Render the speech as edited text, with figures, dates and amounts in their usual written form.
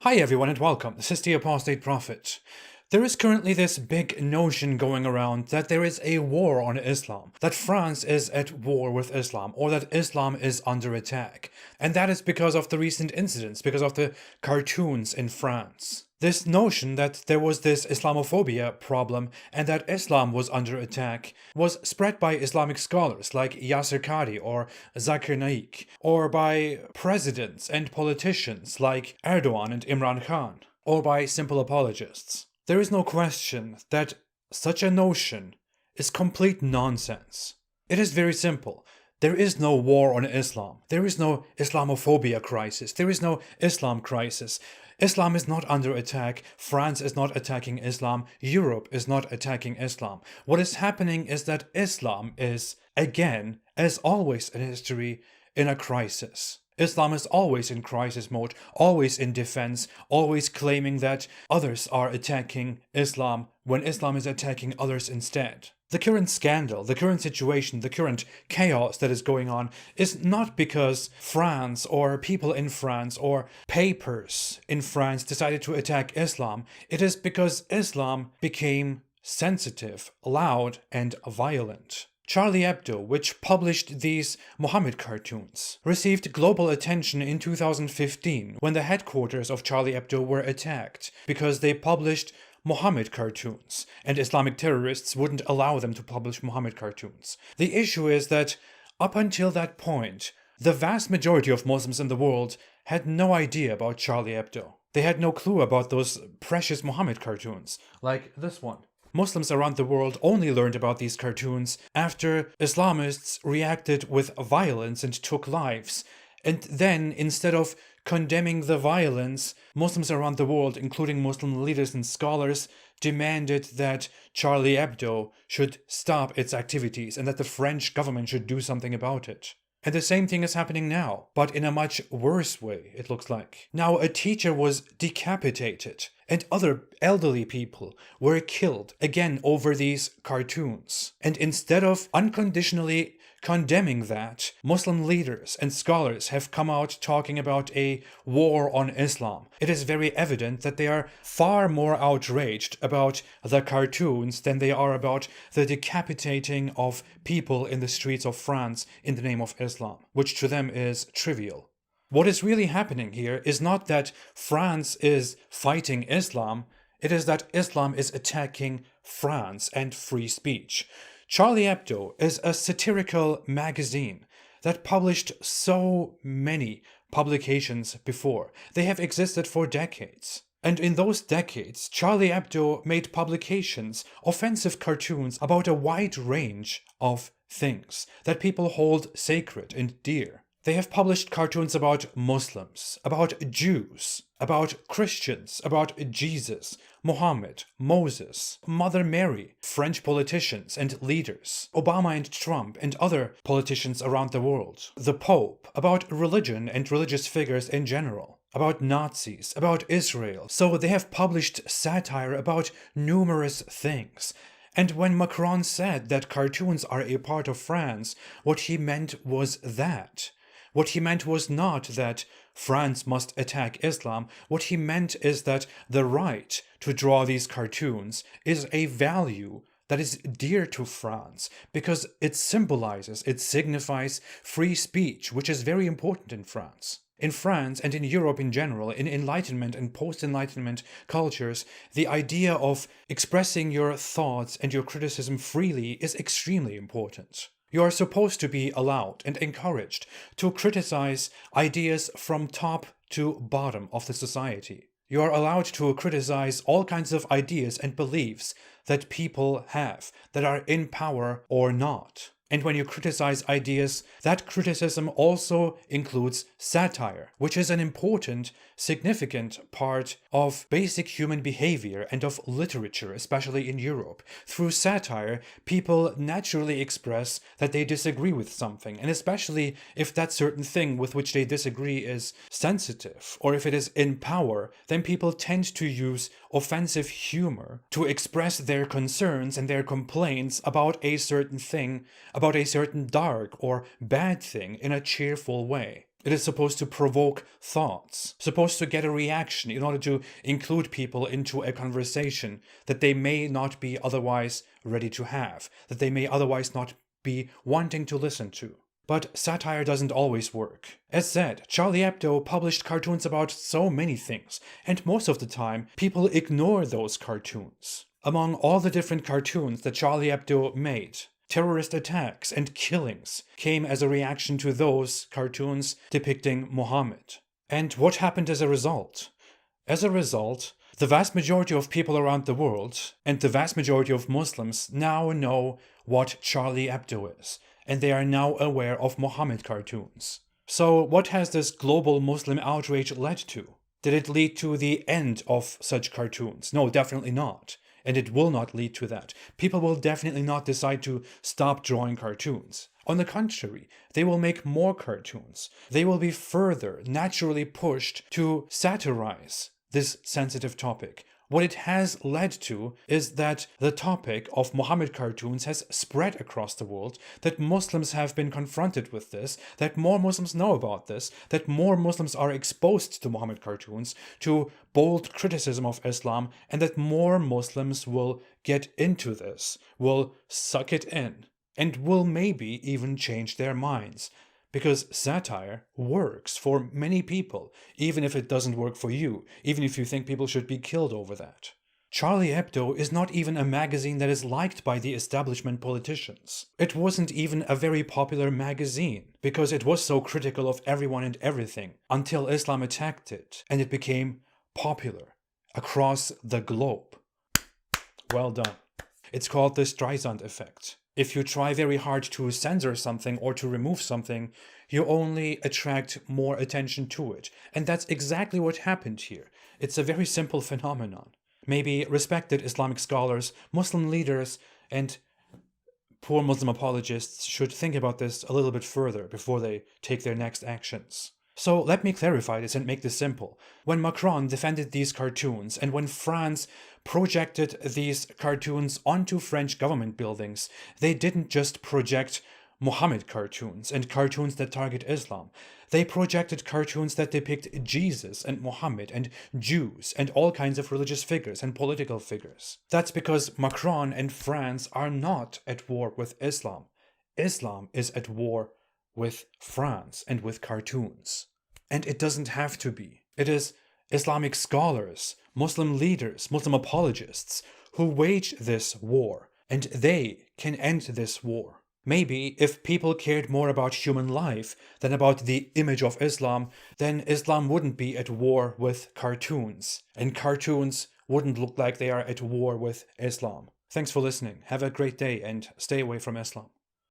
Hi everyone and welcome. This is the Apostate Prophet. There is currently this big notion going around that there is a war on Islam, that France is at war with Islam, or that Islam is under attack. And that is because of the recent incidents, because of the cartoons in France. This notion that there was this Islamophobia problem and that Islam was under attack was spread by Islamic scholars like Yasser Qadi or Zakir Naik, or by presidents and politicians like Erdogan and Imran Khan, or by simple apologists. There is no question that such a notion is complete nonsense. It is very simple. There is no war on Islam. There is no Islamophobia crisis. There is no Islam crisis. Islam is not under attack. France is not attacking Islam. Europe is not attacking Islam. What is happening is that Islam is, again, as always in history, in a crisis. Islam is always in crisis mode, always in defense, always claiming that others are attacking Islam when Islam is attacking others instead. The current scandal, the current situation, the current chaos that is going on is not because France or people in France or papers in France decided to attack Islam. It is because Islam became sensitive, loud, and violent. Charlie Hebdo, which published these Muhammad cartoons, received global attention in 2015 when the headquarters of Charlie Hebdo were attacked because they published Muhammad cartoons, and Islamic terrorists wouldn't allow them to publish Muhammad cartoons. The issue is that up until that point, the vast majority of Muslims in the world had no idea about Charlie Hebdo. They had no clue about those precious Muhammad cartoons, like this one. Muslims around the world only learned about these cartoons after Islamists reacted with violence and took lives. And then, instead of condemning the violence, Muslims around the world, including Muslim leaders and scholars, demanded that Charlie Hebdo should stop its activities and that the French government should do something about it. And the same thing is happening now, but in a much worse way, it looks like. Now, a teacher was decapitated, and other elderly people were killed, again over these cartoons. And instead of unconditionally condemning that, Muslim leaders and scholars have come out talking about a war on Islam. It is very evident that they are far more outraged about the cartoons than they are about the decapitating of people in the streets of France in the name of Islam, which to them is trivial. What is really happening here is not that France is fighting Islam, it is that Islam is attacking France and free speech. Charlie Hebdo is a satirical magazine that published so many publications before. They have existed for decades. And in those decades, Charlie Hebdo made publications, offensive cartoons about a wide range of things that people hold sacred and dear. They have published cartoons about Muslims, about Jews, about Christians, about Jesus, Muhammad, Moses, Mother Mary, French politicians and leaders, Obama and Trump and other politicians around the world, the Pope, about religion and religious figures in general, about Nazis, about Israel. So they have published satire about numerous things. And when Macron said that cartoons are a part of France, what he meant was that. What he meant was not that France must attack Islam. What he meant is that the right to draw these cartoons is a value that is dear to France because it symbolizes, it signifies free speech, which is very important in France. In France and in Europe in general, in Enlightenment and post-Enlightenment cultures, the idea of expressing your thoughts and your criticism freely is extremely important. You are supposed to be allowed and encouraged to criticize ideas from top to bottom of the society. You are allowed to criticize all kinds of ideas and beliefs that people have, that are in power or not. And when you criticize ideas, that criticism also includes satire, which is an important, significant part of basic human behavior and of literature, especially in Europe. Through satire, people naturally express that they disagree with something, and especially if that certain thing with which they disagree is sensitive, or if it is in power, then people tend to use offensive humor to express their concerns and their complaints about a certain thing, about a certain dark or bad thing in a cheerful way. It is supposed to provoke thoughts, supposed to get a reaction in order to include people into a conversation that they may not be otherwise ready to have, that they may otherwise not be wanting to listen to. But satire doesn't always work. As said, Charlie Hebdo published cartoons about so many things, and most of the time, people ignore those cartoons. Among all the different cartoons that Charlie Hebdo made, terrorist attacks and killings came as a reaction to those cartoons depicting Muhammad. And what happened as a result? As a result, the vast majority of people around the world and the vast majority of Muslims now know what Charlie Hebdo is, and they are now aware of Muhammad cartoons. So what has this global Muslim outrage led to? Did it lead to the end of such cartoons? No, definitely not. And it will not lead to that. People will definitely not decide to stop drawing cartoons. On the contrary, they will make more cartoons. They will be further naturally pushed to satirize this sensitive topic. What it has led to is that the topic of Muhammad cartoons has spread across the world, that Muslims have been confronted with this, that more Muslims know about this, that more Muslims are exposed to Muhammad cartoons, to bold criticism of Islam, and that more Muslims will get into this, will suck it in, and will maybe even change their minds. Because satire works for many people, even if it doesn't work for you, even if you think people should be killed over that. Charlie Hebdo is not even a magazine that is liked by the establishment politicians. It wasn't even a very popular magazine, because it was so critical of everyone and everything, until Islam attacked it, and it became popular across the globe. Well done. It's called the Streisand effect. If you try very hard to censor something or to remove something, you only attract more attention to it. And that's exactly what happened here. It's a very simple phenomenon. Maybe respected Islamic scholars, Muslim leaders, and poor Muslim apologists should think about this a little bit further before they take their next actions. So let me clarify this and make this simple. When Macron defended these cartoons and when France projected these cartoons onto French government buildings, they didn't just project Muhammad cartoons and cartoons that target Islam. They projected cartoons that depict Jesus and Muhammad and Jews and all kinds of religious figures and political figures. That's because Macron and France are not at war with Islam. Islam is at war with France and with cartoons. And it doesn't have to be. It is Islamic scholars, Muslim leaders, Muslim apologists who wage this war, and they can end this war. Maybe if people cared more about human life than about the image of Islam, then Islam wouldn't be at war with cartoons, and cartoons wouldn't look like they are at war with Islam. Thanks for listening. Have a great day and stay away from Islam.